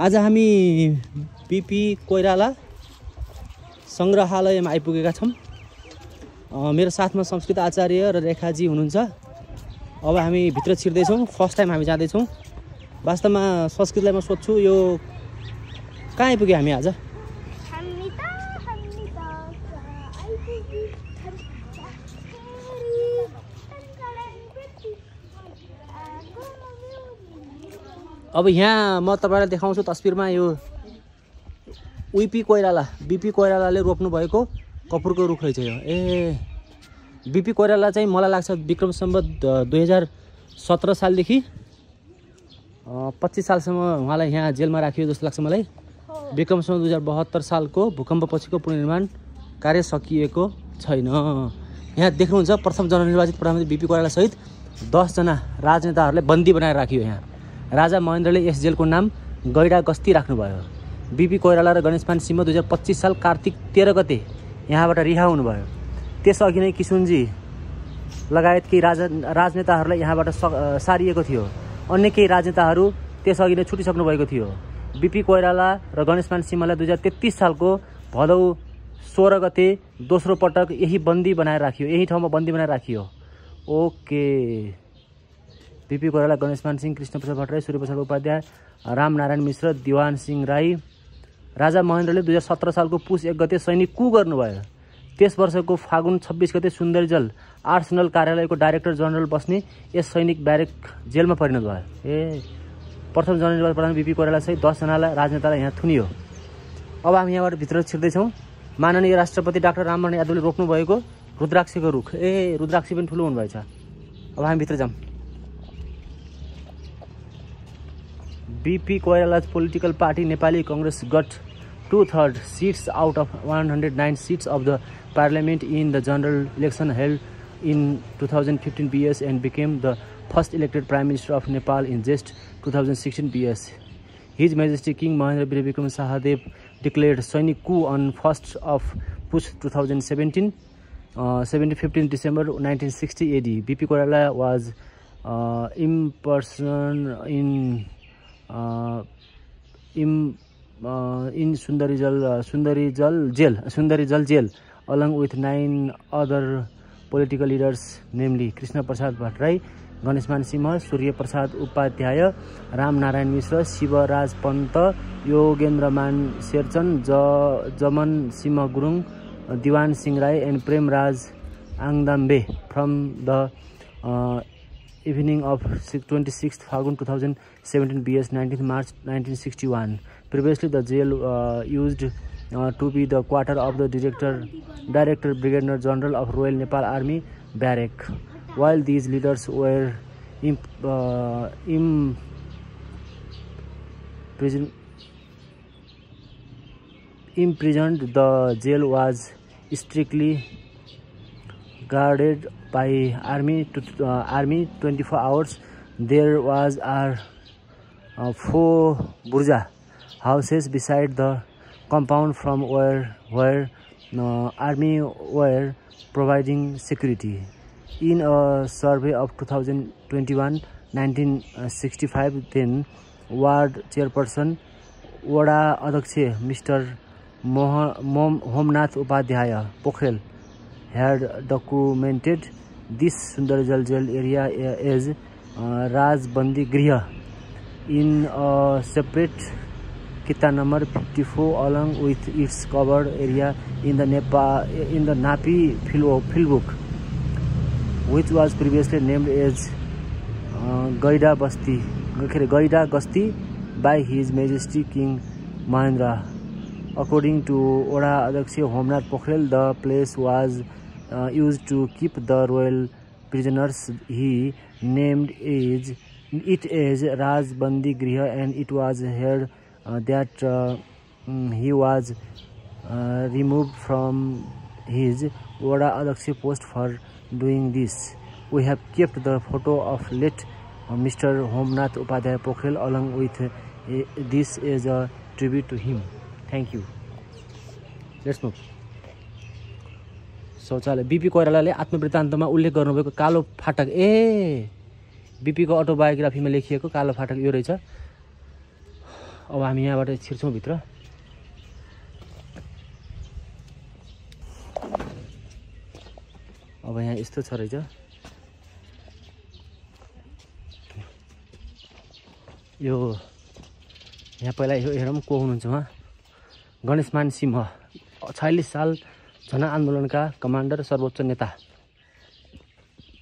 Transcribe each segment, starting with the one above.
आज हामी बीपी कोइराला संग्रहालयमा आइपुगेका छौं। मेरो साथमा संस्कृत आचार्य र रेखाजी हुनुहुन्छ। अब हामी भित्र छिर्दै छौं। फर्स्ट टाइम हामी जाँदै छौं। वास्तवमा संस्कृतलाई म सोध्छु यो कहाँ आइपुग्यो हामी आज? अब यहाँ म तपाईलाई देखाउँछु तस्बिरमा यो बीपी कोइरालाले रोप्नु भएको कपुरको रुख रहेछ यो। ए बीपी कोइराला चाहिँ मलाई लाग्छ विक्रम सम्वत 2017 सालदेखि 25 सालसम्म उहाँलाई यहाँ जेलमा राखियो जस्तो लाग्छ मलाई। विक्रम सम्वत 2072 सालको भूकम्पपछिको पुनर्निर्माण कार्य सकिएको छैन। यहाँ देख्नुहुन्छ प्रथम जननिर्वाचित प्रधानमन्त्री बीपी कोइराला सहित 10 जना राजनेताहरूलाई बन्दी बनाएर राखियो। यहाँ राजा महेन्द्रले यस जेलको नाम गैडा गस्ती राख्नुभयो। बीपी कोइराला र गणेशमान सिंह 2025 साल कार्तिक 13 गते यहाँबाट रिहा हुनुभयो। त्यसअघि नै किशुनजी लगायत केही राजनेताहरूलाई यहाँबाट सारिएको थियो। अन्य केही राजनेताहरू त्यसअघि नै छुटिसक्नु भएको थियो। बीपी कोइराला र गणेशमान सिंहलाई 2033 सालको भदौ 16 गते दोस्रो पटक यही ठाउँमा बन्दी बनाएर राखियो। ओके। बीपी कोइराला, गणेशमान सिंह, कृष्ण प्रसाद भट्टराई, सूर्य प्रसाद उपाध्याय, राम नारायण मिश्र, दिवान सिंह राई। राजा महेन्द्रले 2017 सालको पुस 1 गते सैनिक कु गर्नुभयो। त्यस वर्षको फागुन 26 गते सुन्दरीजल आर्सनल कार्यालयको डाइरेक्टर जनरल बस्ने यस सैनिक ब्यारेक जेलमा परिणत भयो। प्रथम जननिर्वाचित प्रधान बीपी कोइराला सहित 10 जना राजनेतालाई यहाँ थुनियो। अब हामी यहाँबाट भित्र छिर्दैछौँ। माननीय राष्ट्रपति डाक्टर राममोहन यादवले रोप्नु भएको रुद्राक्षको रुख। रुद्राक्षी पनि ठुलो हुनुभएछ। अब हामी भित्र जाऊँ। BP Koirala's political party Nepali Congress got 2/3 seats out of 109 seats of the parliament in the general election held in 2015 BS and became the first elected Prime Minister of Nepal in just 2016 BS. His Majesty King Mahendra Vikram Sahadev declared Sainik coup on 1st of Push 2017, 15 December 1960 AD. BP Koirala was imprisoned in Sundarijal jail along with 9 other political leaders, namely Krishna Prasad Bhattarai, Ganeshman Simha, Surya Prasad Upadhyaya, Ram Narayan Mishra, Shiva Raj Panta, Yogendra Man Sherchan, Jaman Simha Gurung, Diwan Singh Rai, and Prem Raj Angdambe from the evening of 26th Fagun 2017 BS 19th March 1961. Previously, the jail used to be the quarter of the Director Brigadier General of Royal Nepal Army Barrack. While these leaders were imprisoned, the jail was strictly guarded by army 24 hours. There was 4 burja houses beside the compound from where army were providing security. In a survey of 2021-1965, then Ward Chairperson Wada Adhyaksha Mr. Homnath Upadhyaya Pokhrel had documented this Sundarijal jail area as Raj Bandi Griha in a separate Kita number 54 along with its covered area in the Napi field book, which was previously named as Gaida Gasti by His Majesty King Mahendra. According to Oda Adhyaksha Homnath Pokhrel, the place was used to keep the royal prisoners. He named it as Raj Bandi Griha, and it was heard that he was removed from his Oda Adhyaksha post for doing this. We have kept the photo of late Mr. Homnath Upadhyaya Pokhrel along with this as a tribute to him. Thank you. Let's move. शौचालय। BP कोइरालाले आत्मवृत्तान्तमा उल्लेख गर्नुभएको कालो फाटक बिपीको अटोबायोग्राफीमा लेखिएको कालो फाटक यो रहेछ। अब हामी यहाँबाट छिर्छौँ भित्र। अब यहाँ यस्तो छ रहेछ। यो यहाँ पहिला यो हेरौँ को हुनुहुन्छ उहाँ। गणेशमान सिंह 46 साल जना आन्दोलनका कमान्डर सर्वोच्च नेता।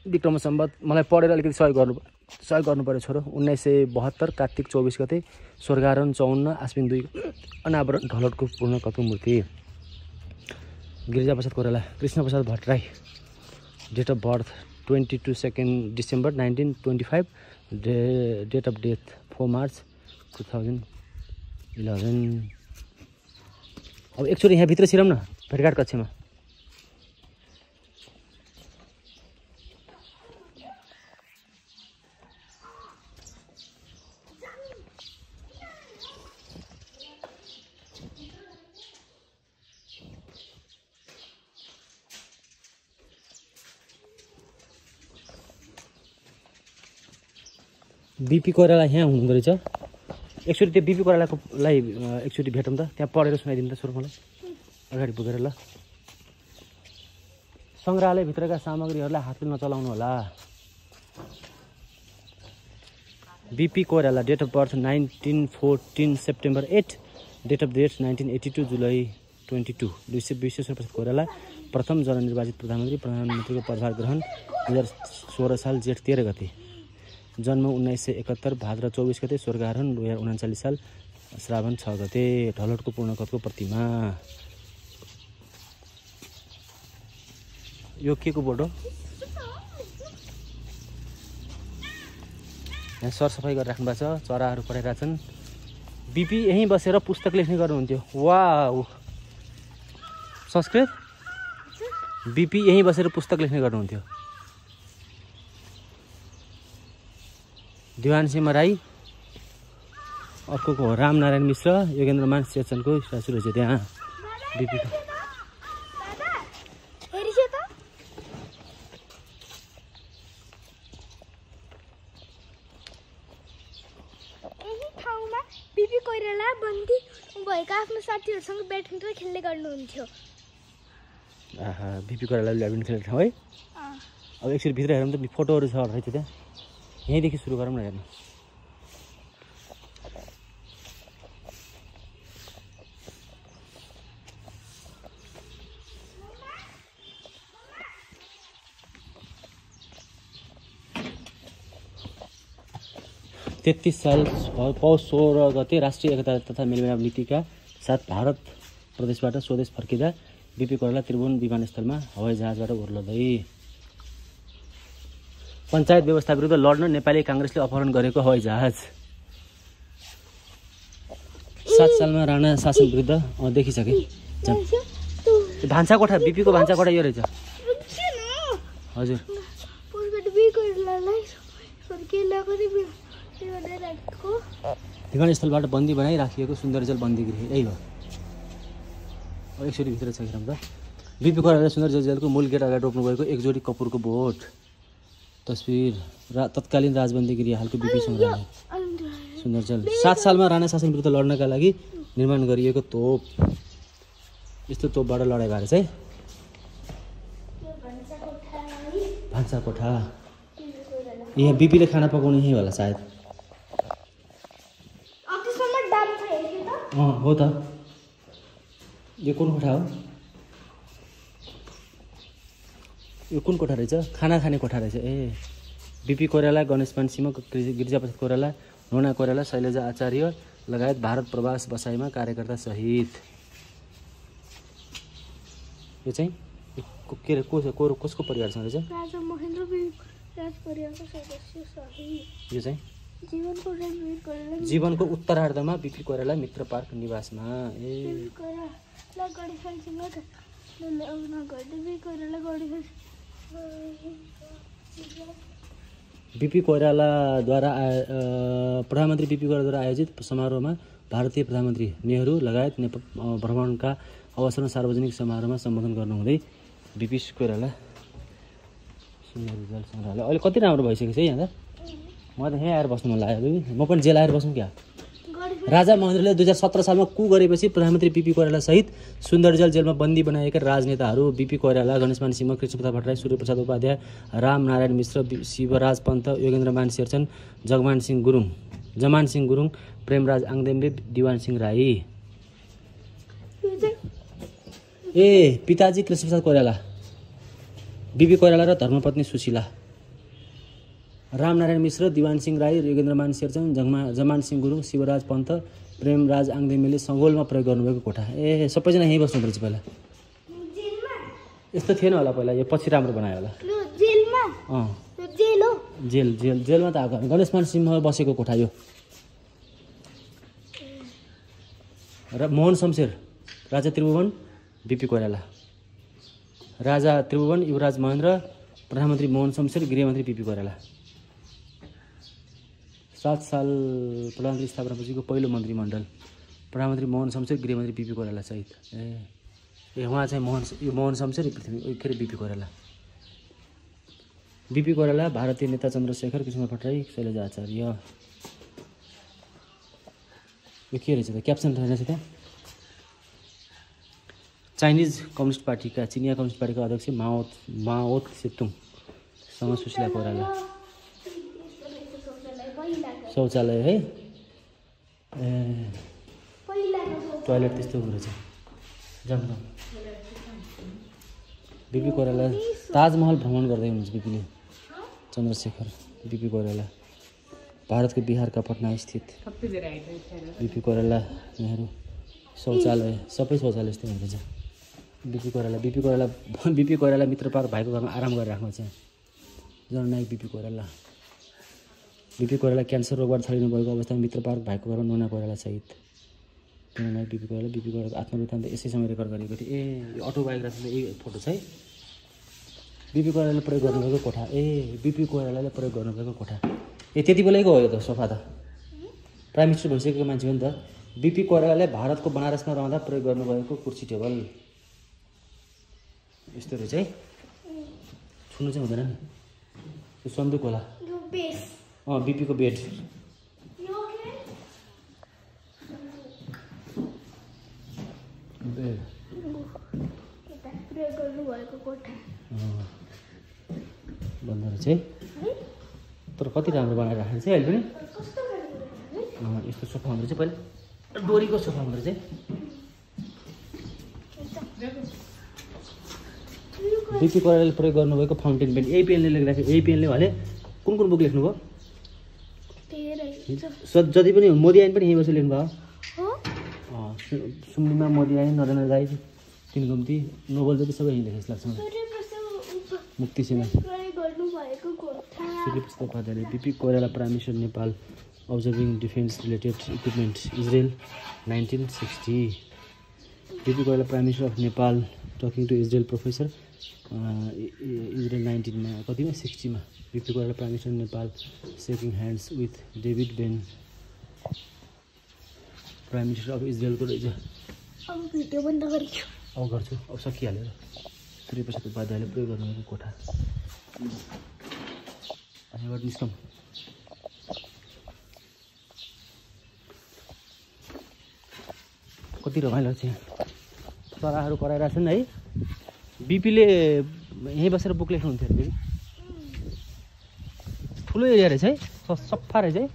विक्रम सम्वत मलाई पढेर अलिकति सहयोग गर्नु पर्यो छोरो। 1972 कार्तिक 24 गते स्वर्गारोहण 54 आश्विन 2 अनावरण ढलटको पूर्ण कत्व मूर्ति। Girija Prasad Koirala. Krishna Prasad Bhattarai. Date of birth 22 December 1925। Date of death 4 March 2011। अब एकचोटि यहाँ भित्र छिरौँ न भेटघाट कक्षमा। बिपी कोइराला यहाँ हुनुहुँदो रहेछ। एकचोटि त्यो बिपी कोइरालालाई एकचोटि भेटौँ त। त्यहाँ पढेर सुनाइदिनु त छोरो मलाई अगाडि पुगेर ल। सङ्ग्रहालयभित्रका सामग्रीहरूलाई हातले नचलाउनु होला। B P Koirala. Date of birth 1914 September 8। Date of death 1982 July 22। Bishweshwar Prasad Koirala प्रथम जननिर्वाचित प्रधानमन्त्रीको पदभार ग्रहण 2016 साल जेठ 13 गते। जन्म 1971 भाद्र 24 गते। स्वर्गारोहण 2039 साल श्रावण 6 गते। ढलटको पूर्णकतको प्रतिमा। यो के को बोर्ड हो? यहाँ सरसफाइ गरेर राख्नु भएको छ। चराहरू पढाइरहेछन्। बिपी यहीँ बसेर पुस्तक लेख्ने गर्नुहुन्थ्यो। वाउ संस्कृत। बिपी यहीँ बसेर पुस्तक लेख्ने गर्नुहुन्थ्यो। दिवान सिंह राई। अर्को को रामनारायण मिश्र। योगेन्द्रमान सेचनको स्ट्याचु रहेछ त्यहाँ बिपीको। बिपी कोइराला बन्दी भएका आफ्नो साथीहरूसँग ब्याडमिन्टन खेल्ने गर्नुहुन्थ्यो। बिपी कोइरालाले ब्याडमिन्टन खेल्ने ठाउँ है। अब एकचोटि भित्र हेरौँ त फोटोहरू छ रहेछ त्यहाँ। यहीँदेखि सुरु गरौँ न हेर्नु। तेत्तीस साल पौष 16 गते राष्ट्रिय एकता तथा मेलमिलाप नीतिका साथ भारत प्रदेशबाट स्वदेश फर्किँदा बिपी कोइराला त्रिभुवन विमानस्थलमा हवाई जहाजबाट ओर्लदै पञ्चायत व्यवस्था विरुद्ध लड्न नेपाली काङ्ग्रेसले अपहरण गरेको हवाई जहाज। 7 सालमा राणा शासन विरुद्ध देखिसके। भान्सा कोठा बिपीको भान्सा कोठा यो रहेछ। हजुर विमानस्थलबाट बन्दी बनाई राखिएको सुन्दरजल बन्दीगृह यही हो। अब एकचोटि भित्र छ हेरौँ त। बिपी कोइराला सुन्दरजल जेलको मूल गेट अगाडि रोप्नु भएको एक जोडी कपुरको बोट तस्बिर। तत्कालीन राजबन्दी गृह हालको बिपी सङ्ग्रहालय सुन्दरजल। 7 सालमा राणा शासन विरुद्ध लड्नका लागि निर्माण गरिएको तोप। यस्तो तोपबाट लडाइँ भएको छ है। भान्सा कोठा। यहाँ बिपीले खाना पकाउने यहीँ होला सायद। हो त। यो कुन कोठा हो? यो कुन कोठा रहेछ? खाना खाने कोठा रहेछ। ए बिपी कोइराला, गणेशमान सिंह, गिरिजाप्रसाद कोइराला, नोना कोइराला, शैलजा आचार्य लगायत भारत प्रवास बसाइमा कार्यकर्ता सहित। यो चाहिँ के अरे कसको परिवारसँग रहेछ? राजा महेन्द्र राज परिवारको सदस्य सहित। यो चाहिँ जीवनको उत्तरार्धमा बिपी कोइराला मित्र पार्क निवासमा। बिपी कोइरालाद्वारा प्रधानमन्त्री बिपी कोइरालाद्वारा आयोजित समारोहमा भारतीय प्रधानमन्त्री नेहरू लगायत नेपाल भ्रमणका अवसरमा सार्वजनिक समारोहमा सम्बोधन गर्नुहुँदै बिपी कोइराला सुन्दर रिजल्ट सङ्ग्रहालय अहिले कति राम्रो भइसकेको छ है यहाँ त म त यहाँ आएर बस्नु मन लाग्यो म पनि जेल आएर बस्नु क्या राजा महेन्द्रले 2017 सालमा कु गरेपछि प्रधानमन्त्री बिपी कोइराला सहित सुन्दरजल जेलमा बन्दी बनाएका राजनेताहरू बिपी कोइराला गणेशमान सिंह कृष्णप्रसाद भट्टराई सूर्यप्रसाद उपाध्याय रामनारायण मिश्र शिवराज पन्त योगेन्द्रमान शेरचन जमान सिंह गुरुङ प्रेमराज आङदेम्बे दिवान सिंह राई ए पिताजी कृष्णप्रसाद कोइराला बिपी कोइराला र धर्मपत्नी सुशीला रामनारायण मिश्र दिवान सिंह राई योगेन्द्रमान शेरचन जमान सिंह गुरुङ शिवराज पन्त प्रेमराज आङदेम्बेले सङ्गोलमा प्रयोग गर्नुभएको कोठा ए सबैजना यहीँ बस्नु पर्छ पहिला यस्तो थिएन होला पहिला यो पछि राम्रो बनायो होला जेलमा त आएको गणेशमान सिंह बसेको कोठा यो र मोहन शमशेर राजा त्रिभुवन बिपी कोइराला राजा त्रिभुवन युवराज महेन्द्र प्रधानमन्त्री मोहन शमशेर गृहमन्त्री बिपी कोइराला 7 साल प्रधानमन्त्री स्थापनापछिको पहिलो मन्त्रीमण्डल प्रधानमन्त्री मोहन शमशेर गृहमन्त्री बिपी कोइराला सहित ए उहाँ चाहिँ मोहन शमशेर पृथ्वी के अरे बिपी कोइराला बिपी कोइराला भारतीय नेता चन्द्रशेखर कृष्ण भट्टराई शैलजा आचार्य यो के रहेछ त क्याप्सन रहेछ त्यहाँ चाइनिज कम्युनिस्ट पार्टीका चिनिया कम्युनिस्ट पार्टीका अध्यक्ष माओ सेतुङसँग सुशीला कोइराला शौचालय है ए टोयलेट त्यस्तो रहेछ जमजम बिपी कोइराला ताजमहल भ्रमण गर्दै हुनुहुन्छ बिपीले चन्द्रशेखर बिपी कोइराला भारतको बिहारका पटना स्थित बिपी कोइराला नेहरू शौचालय सबै शौचालय यस्तै हुँदैछ बिपी कोइराला मित्र पार्क भाइको घरमा आराम गरेर राख्नु चाहिँ जननायक बिपी कोइराला क्यान्सर रोगबाट छरिनु भएको अवस्थामा मित्र पार्क भाइको घरमा नोना कोइराला सहित जननायक बिपी कोइरालाको आत्मवृत्तान्त यसै समय रेकर्ड गरेको थियो ए यो अटोबायोग्राफीमा यही फोटो छ है बिपी कोइरालाले प्रयोग गर्नुभएको कोठा बिपी कोइरालाले प्रयोग गर्नुभएको कोठा त्यति बेलैको हो यो त सोफा त प्राइम मिनिस्टर भइसकेको मान्छे हो नि त बिपी कोइरालाले भारतको बनारसमा रहँदा प्रयोग गर्नुभएको कुर्सी टेबल यस्तो रहेछ है छुनु चाहिँ हुँदैन नि यो सन्दुक होला बिपीको बेड बन्द रहेछ है तर कति राम्रो बनाएर राखेको छ अहिले पनि यस्तो सोफा हुँदो रहेछ पहिला डोरीको सोफा हुँदो रहेछ बिपी कोइरालाले प्रयोग गर्नुभएको फाउन्टेन पेन यही पेनले लेख्दाखेरि यही पेनले भने कुन बुक लेख्नुभयो जति पनि मोदी आइन पनि यही वर्ष लेख्नुभयो सुम्निमा मोदी आइन नरेन्द्र राई तिन गुम्ती नोबल जति सबै यही लेखेको लाग्छ मुक्ति सेना सूर्यप्रसाद उपाध्यायले BP Koirala prime minister Nepal observing defence related equipment Israel 1960 BP Koirala prime minister of Nepal talking to Israel professor Israel 19मा कतिमा 60मा BP Koirala prime minister Nepal shaking hands with David Ben prime minister of इजरायलको रहेछ भिडियो बन्द गरेको अब गर्छु अब सकिहाल्यो सूर्यप्रसाद उपाध्यायले प्रयोग गर्नुभएको कोठा यहाँबाट निस्कौँ कति रमाइलो छ चराहरू कराइरहेको छन् है बिपीले यहीँ बसेर बुक लेख्नुहुन्थ्यो अरे ठुलो एरिया रहेछ है सफा रहेछ है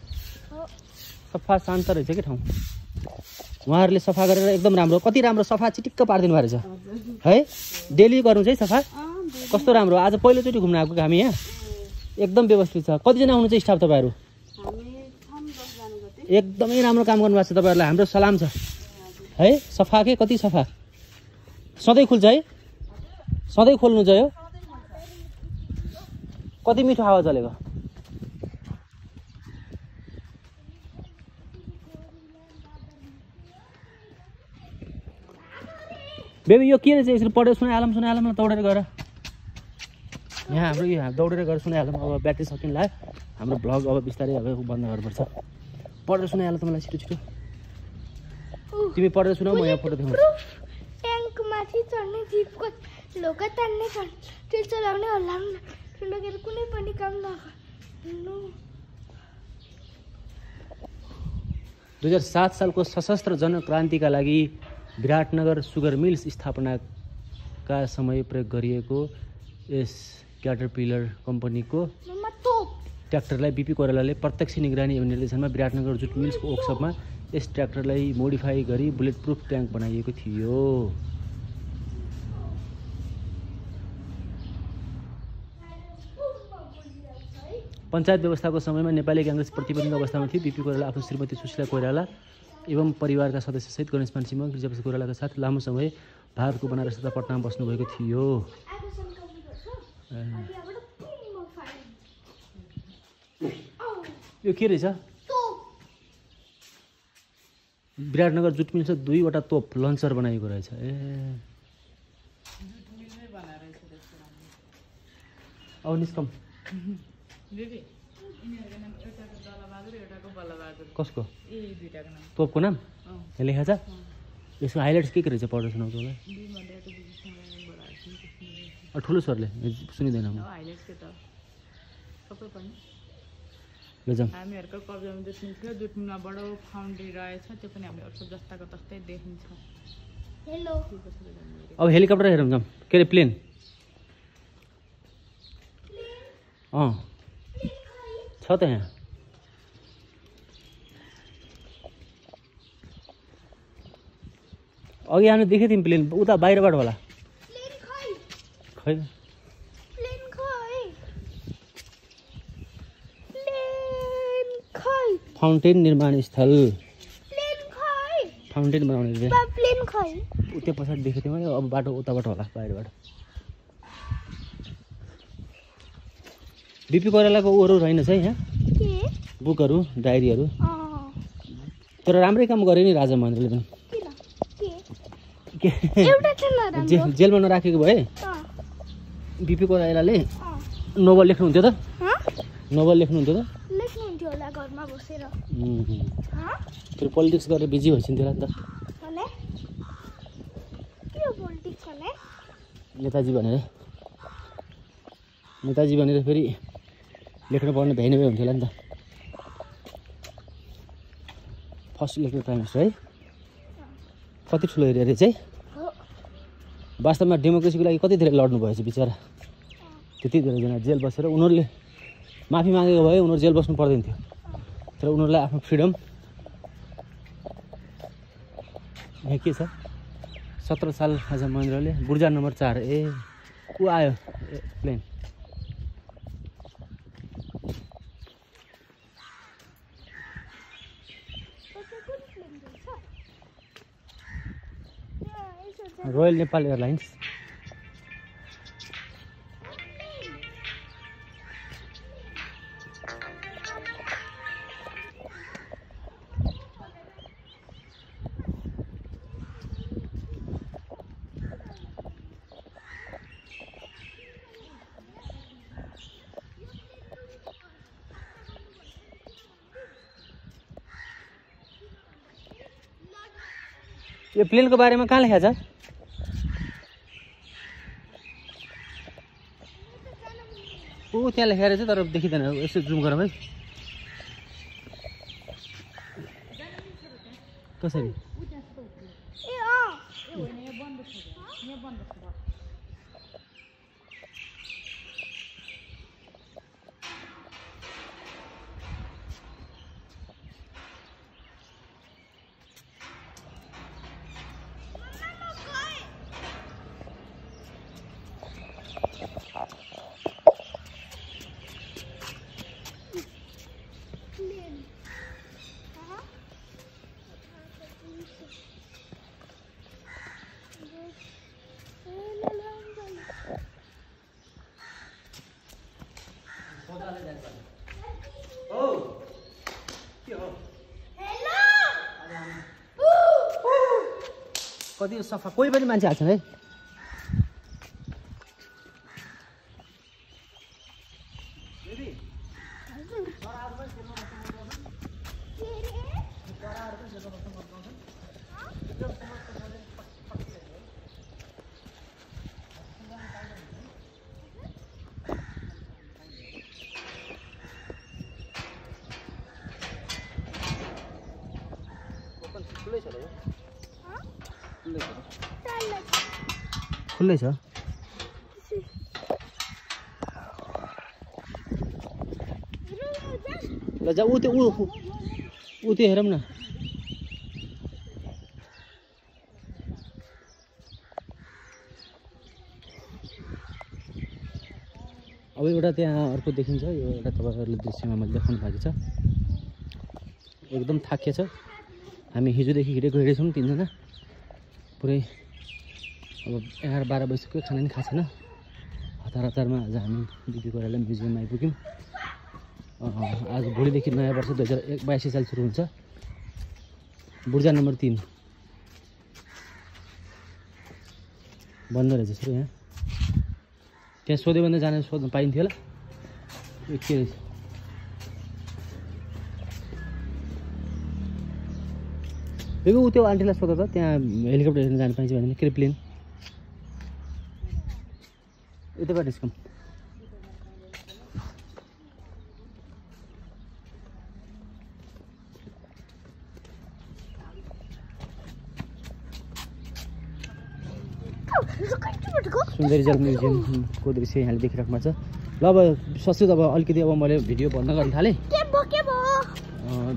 सफा शान्त रहेछ कि ठाउँ उहाँहरूले सफा गरेर एकदम राम्रो कति राम्रो सफा चिटिक्क पारिदिनु भएको रहेछ है डेली गर्नु चाहिँ सफा कस्तो राम्रो आज पहिलोचोटि घुम्न आएको हामी यहाँ एकदम व्यवस्थित छ कतिजना आउनु चाहिँ स्टाफ तपाईँहरू एकदमै राम्रो काम गर्नुभएको छ तपाईँहरूलाई हाम्रो सलाम छ है सफा के कति सफा सधैँ खुल्छ है सधैँ खोल्नु छ यो कति मिठो हावा चलेको बेबी यो के रहेछ यसरी पढेर सुनाइहालौँ न दौडेर गएर यहाँ हाम्रो यो दौडेर गएर सुनाइहालौँ अब ब्याट्री सकिन लाग्यो हाम्रो भ्लग अब बिस्तारै अब बन्द गर्नुपर्छ पढेर सुनाइहाल त मलाई छिटो तिमी पढेर सुनाऊ म यहाँ फोटो देखाउँछु ट्याङ्कमाथि चढ्ने जिपको लोक तान्ने छन् ट्रेन चलाउने हल्ला लगेर कुनै पनि काम नगर्नु 2007 सालको सशस्त्र जनक्रान्तिका लागि विराटनगर सुगर मिल्स स्थापनाका समय प्रयोग गरिएको यस क्याटरपिलर कम्पनीको ट्र्याक्टरलाई बीपी कोइरालाले प्रत्यक्ष निगरानी एवं निर्देशनमा विराटनगर जुट मिल्सको वर्कसपमा यस ट्र्याक्टरलाई मोडिफाई गरी बुलेट प्रुफ ट्याङ्क बनाइएको थियो। पञ्चायत व्यवस्थाको समयमा नेपाली काङ्ग्रेस प्रतिबन्धित अवस्थामा थियो। बीपी कोइराला आफ्नो श्रीमती सुशीला कोइराला एवं परिवारका सदस्यसहित गणेशमान सिंह गिरिजाप्रसाद कोइरालाका साथ लामो समय भारतको बनारस तथा पटनामा बस्नुभएको थियो। यो के रहेछ? विराटनगर जुट मिल्स 2वटा तोप लन्चर बनाएको रहेछ। अब निस्कम कसको तोपको नाम लेखा छ? यसको हाइलाइट्स के रहेछ? पढ्न सुनाउँछु होला ठुलो स्वरले सुनिँदैन। हामीहरूको कब्जामा देखिन्थ्यो जुट मिलमा बडो फाउन्ड्री रहेछ त्यो पनि हामीहरूको जस्ताको तस्तै देखिन्छ। अब हेलिकप्टर हेरौँ जाउँ के अरे प्लेन छ त यहाँ। अघि हामी देखेको थियौँ प्लेन उता बाहिरबाट होला खै फाउन्टेन निर्माण स्थल फाउन्टेन बनाउने उता पछाडि देखेको थियौँ मैले। अब बाटो उताबाट होला बाहिरबाट। बीपी कोइरालाको उहरू रहेनछ है यहाँ बुकहरू डायरीहरू। तर राम्रै काम गरे नि राजा महेन्द्रले पनि। जेलमा नराखेको भए बीपी कोइरालाले नोभल लेख्नुहुन्थ्यो त? नोभल लेख्नुहुन्थ्यो त? घरमा बसेर फेरि पोलिटिक्स गरेर बिजी भइसक्यो होला नि त। नेताजी भनेर फेरि लेख्नु पर्ने भ्याइ नै हुन्थ्यो होला नि त। फर्स्ट इलेक्टेड प्राइम मिनिस्टर है कति ठुलो एरिया रहेछ है। वास्तवमा डेमोक्रेसीको लागि कति धेरै लड्नु भएछ बिचरा। त्यति धेरैजना जेल बसेर उनीहरूले माफी मागेको भए उनीहरू जेल बस्नु पर्दैन थियो। तर उनीहरूलाई आफ्नो फ्रिडम यहाँ के छ? 17 साल राजा महेन्द्रले गुर्जा नम्बर 4 को आयो प्लेन। Royal Nepal airlines. यो प्लेनको बारेमा कहाँ लेखा छ? ऊ त्यहाँ लेखेर चाहिँ तर देखिँदैन। यसो जुम गरौँ है कसरी? कति सफा कोही पनि मान्छे आएको छैन है। खुल्लै छ ल जा ऊ त्यो हेरौँ न अब एउटा त्यहाँ अर्को देखिन्छ यो एउटा तपाईँहरूले दृश्यमा मैले देखाउनु भएको छ एकदम थाकिएको छ हामी हिजोदेखि हिँडेछौँ तिनजना पुरै अब 11-12 बजीसक्यो खाना पनि खाएको छैन हतारमा आज हामी बिपी कोइराला म्युजियममा आइपुग्यौँ आज भोलिदेखि नयाँ वर्ष 2082 साल सुरु हुन्छ बुर्जा नम्बर 3 बन्द रहेछ सर यहाँ त्यहाँ सोध्यो भने जान सोध्नु पाइन्थ्यो होला के रहेछ बेबी ऊ त्यो आन्टीलाई सोध त त्यहाँ हेलिकप्टर हेर्न जानु पाइन्छ भने क्रिप्लेन यताबाट निस्कौँ सुन्दरीजल म्युजियमको दृश्य यहाँले देखिराख्नु भएको छ ल अब ससुद अब अलिकति अब मैले भिडियो बन्द गर्न थालेँ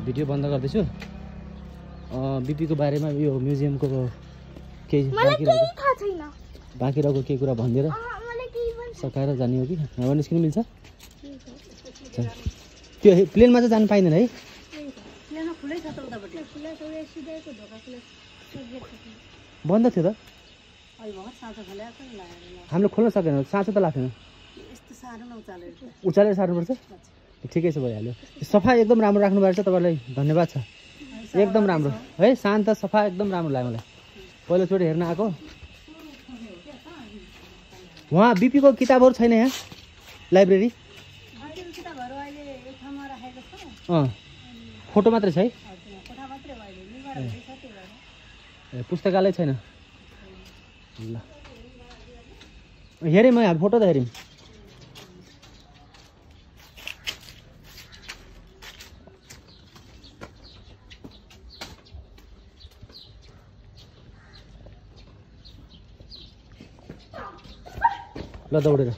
भिडियो बन्द गर्दैछु बिपीको बारेमा यो म्युजियमको केही बाँकी रहेको केही कुरा भनिदिएर सकाएर जाने हो कि हावा निस्किनु मिल्छ त्यो प्लेनमा चाहिँ जानु पाइँदैन है बन्द थियो त हामीले खोल्न सकेन साँचो त लाग्थेन उचालेर सार्नुपर्छ ठिकै छ भइहाल्यो सफा एकदम राम्रो राख्नु भएको छ तपाईँलाई धन्यवाद छ एकदम राम्रो है शान्त सफा एकदम राम्रो लाग्यो मलाई पहिलोचोटि हेर्न आएको उहाँ बिपीको किताबहरू छैन यहाँ लाइब्रेरी फोटो मात्रै छ है पुस्तकालय छैन ल हेरेँ मैले फोटो त हेरेँ ल दौडेर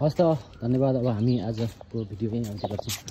हस् त धन्यवाद अब हामी आजको भिडियो यहीँ अन्त्य गर्छौँ